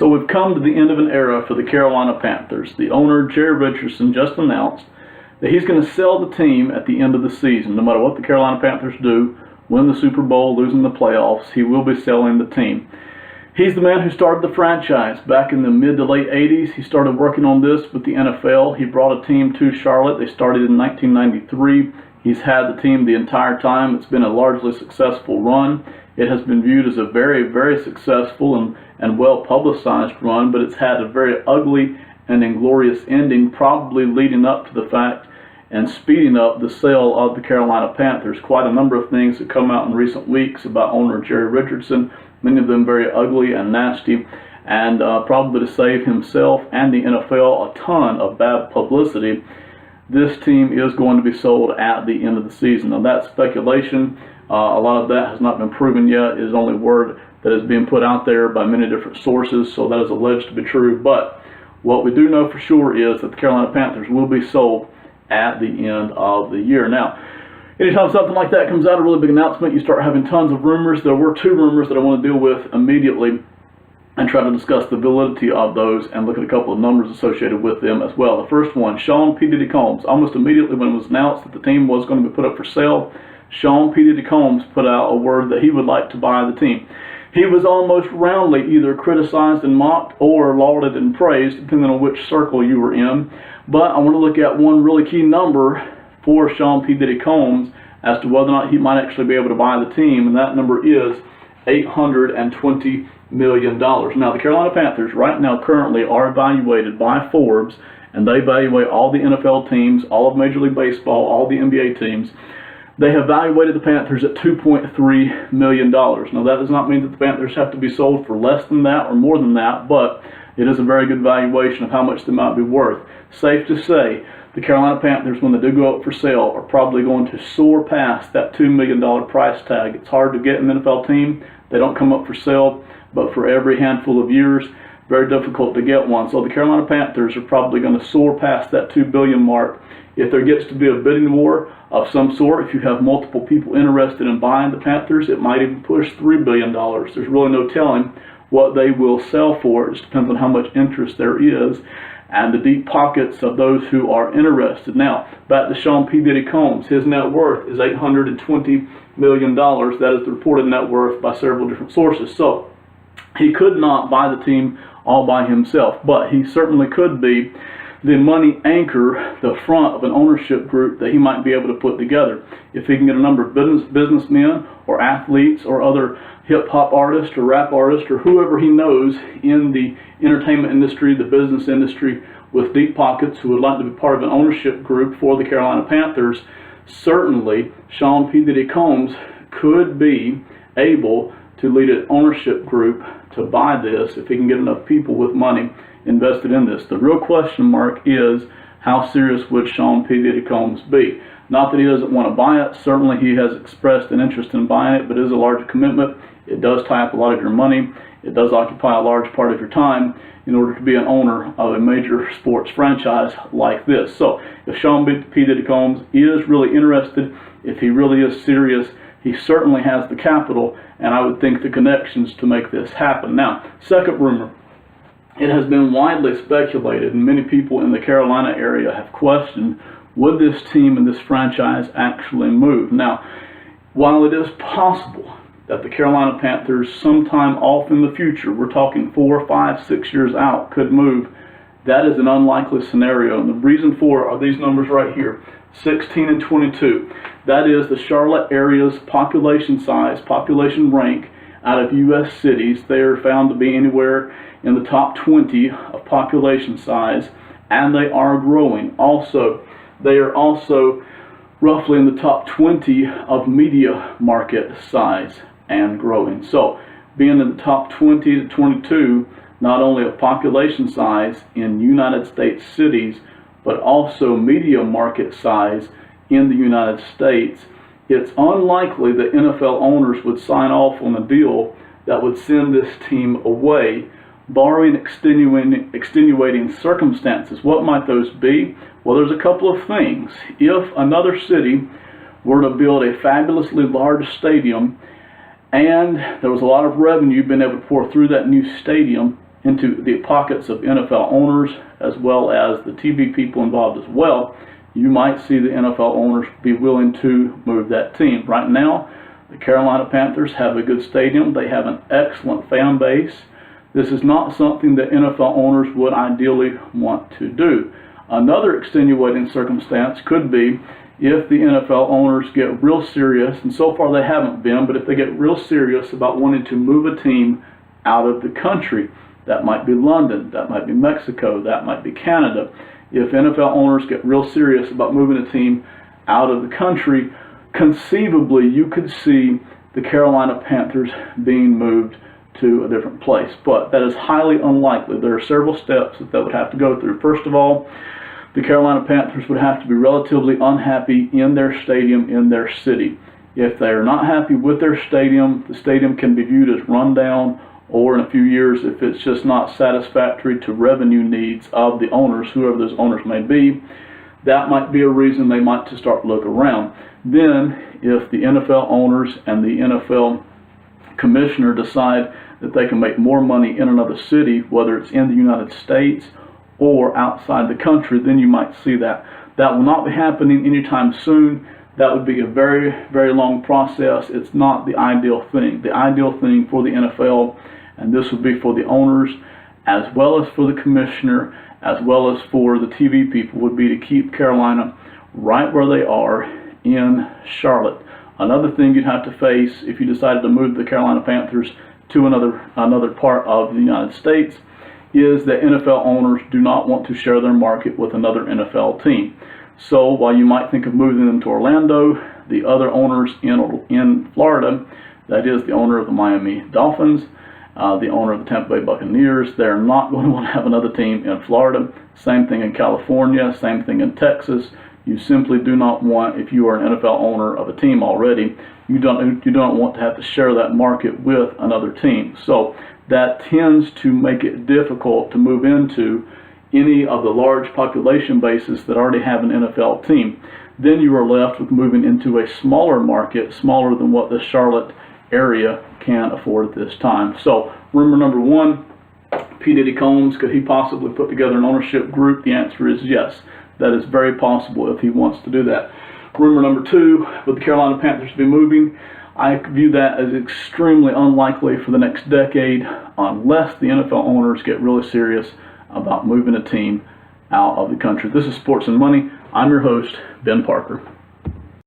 So we've come to the end of an era for the Carolina Panthers. The owner, Jerry Richardson, just announced that he's going to sell the team at the end of the season. No matter what the Carolina Panthers do, win the Super Bowl, losing the playoffs, he will be selling the team. He's the man who started the franchise back in the mid to late 80s. He started working on this with the NFL. He brought a team to Charlotte. They started in 1993. He's had the team the entire time. It's been a largely successful run. It has been viewed as a very, very successful and well-publicized run, but it's had a very ugly and inglorious ending, probably leading up to the fact and speeding up the sale of the Carolina Panthers. Quite a number of things have come out in recent weeks about owner Jerry Richardson, many of them very ugly and nasty, and probably to save himself and the NFL a ton of bad publicity. This team is going to be sold at the end of the season. Now that's speculation. A lot of that has not been proven yet. It is only word that is being put out there by many different sources, so that is alleged to be true. But what we do know for sure is that the Carolina Panthers will be sold at the end of the year. Now, anytime something like that comes out, a really big announcement, you start having tons of rumors. There were two rumors that I want to deal with immediately and try to discuss the validity of those and look at a couple of numbers associated with them as well. The first one, Sean P Diddy Combs. Almost immediately when it was announced that the team was going to be put up for sale, Sean P Diddy Combs put out a word that he would like to buy the team. He was almost roundly either criticized and mocked or lauded and praised, depending on which circle you were in. But I want to look at one really key number for Sean P Diddy Combs as to whether or not he might actually be able to buy the team, and that number is $820 million. Now, the Carolina Panthers right now currently are evaluated by Forbes, and they evaluate all the NFL teams, all of Major League Baseball, all the NBA teams. They have valuated the Panthers at $2.3 million. Now, that does not mean that the Panthers have to be sold for less than that or more than that, but it is a very good valuation of how much they might be worth. Safe to say, the Carolina Panthers, when they do go up for sale, are probably going to soar past that $2 million price tag. It's hard to get an NFL team. They don't come up for sale, but for every handful of years, very difficult to get one. So the Carolina Panthers are probably going to soar past that $2 billion mark. If there gets to be a bidding war of some sort, if you have multiple people interested in buying the Panthers, it might even push $3 billion. There's really no telling what they will sell for. It just depends on how much interest there is and the deep pockets of those who are interested. Now, back to Sean P Diddy Combs. His net worth is $820 million. That is the reported net worth by several different sources. So he could not buy the team all by himself, but he certainly could be the money anchor, the front of an ownership group that he might be able to put together. If he can get a number of businessmen or athletes or other hip-hop artists or rap artists or whoever he knows in the entertainment industry, the business industry, with deep pockets who would like to be part of an ownership group for the Carolina Panthers, certainly Sean P Diddy Combs could be able to lead an ownership group to buy this if he can get enough people with money invested in this. The real question mark is, how serious would Sean P Diddy Combs be? Not that he doesn't want to buy it. Certainly he has expressed an interest in buying it, but it is a large commitment. It does tie up a lot of your money. It does occupy a large part of your time in order to be an owner of a major sports franchise like this. So if Sean P Diddy Combs is really interested, if he really is serious, he certainly has the capital, and I would think the connections to make this happen. Now, second rumor. It has been widely speculated, and many people in the Carolina area have questioned, would this team and this franchise actually move? Now, while it is possible that the Carolina Panthers sometime off in the future, we're talking 4, 5, 6 years out, could move, that is an unlikely scenario. And the reason for it are these numbers right here, 16 and 22. That is the Charlotte area's population size, population rank out of U.S. cities. They are found to be anywhere in the top 20 of population size, and they are growing. Also, they are also roughly in the top 20 of media market size and growing. So, being in the top 20 to 22, not only of population size in United States cities, but also media market size in the United States, it's unlikely that NFL owners would sign off on a deal that would send this team away, barring extenuating circumstances. What might those be? Well, there's a couple of things. If another city were to build a fabulously large stadium and there was a lot of revenue being able to pour through that new stadium, into the pockets of NFL owners as well as the TV people involved as well, you might see the NFL owners be willing to move that team. Right now, the Carolina Panthers have a good stadium. They have an excellent fan base. This is not something that NFL owners would ideally want to do. Another extenuating circumstance could be if the NFL owners get real serious, and so far they haven't been, but if they get real serious about wanting to move a team out of the country. That might be London, that might be Mexico, that might be Canada. If NFL owners get real serious about moving a team out of the country, conceivably you could see the Carolina Panthers being moved to a different place. But that is highly unlikely. There are several steps that they would have to go through. First of all, the Carolina Panthers would have to be relatively unhappy in their stadium, in their city. If they are not happy with their stadium, the stadium can be viewed as run down, or in a few years, if it's just not satisfactory to revenue needs of the owners, whoever those owners may be, that might be a reason they might to start to look around. Then, if the NFL owners and the NFL commissioner decide that they can make more money in another city, whether it's in the United States or outside the country, then you might see that. That will not be happening anytime soon. That would be a very, very long process. It's not the ideal thing. The ideal thing for the NFL, and this would be for the owners, as well as for the commissioner, as well as for the TV people, would be to keep Carolina right where they are in Charlotte. Another thing you'd have to face if you decided to move the Carolina Panthers to another part of the United States is that NFL owners do not want to share their market with another NFL team. So while you might think of moving them to Orlando, the other owners in Florida, that is the owner of the Miami Dolphins, the owner of the Tampa Bay Buccaneers, they're not going to want to have another team in Florida. Same thing in California, same thing in Texas. You simply do not want, if you are an NFL owner of a team already, you don't want to have to share that market with another team. So that tends to make it difficult to move into any of the large population bases that already have an NFL team. Then you are left with moving into a smaller market, smaller than what the Charlotte area can afford at this time. So rumor number one, P Diddy Combs, could he possibly put together an ownership group? The answer is yes. That is very possible if he wants to do that. Rumor number two, would the Carolina Panthers be moving? I view that as extremely unlikely for the next decade unless the NFL owners get really serious about moving a team out of the country. This is Sports and Money. I'm your host, Ben Parker.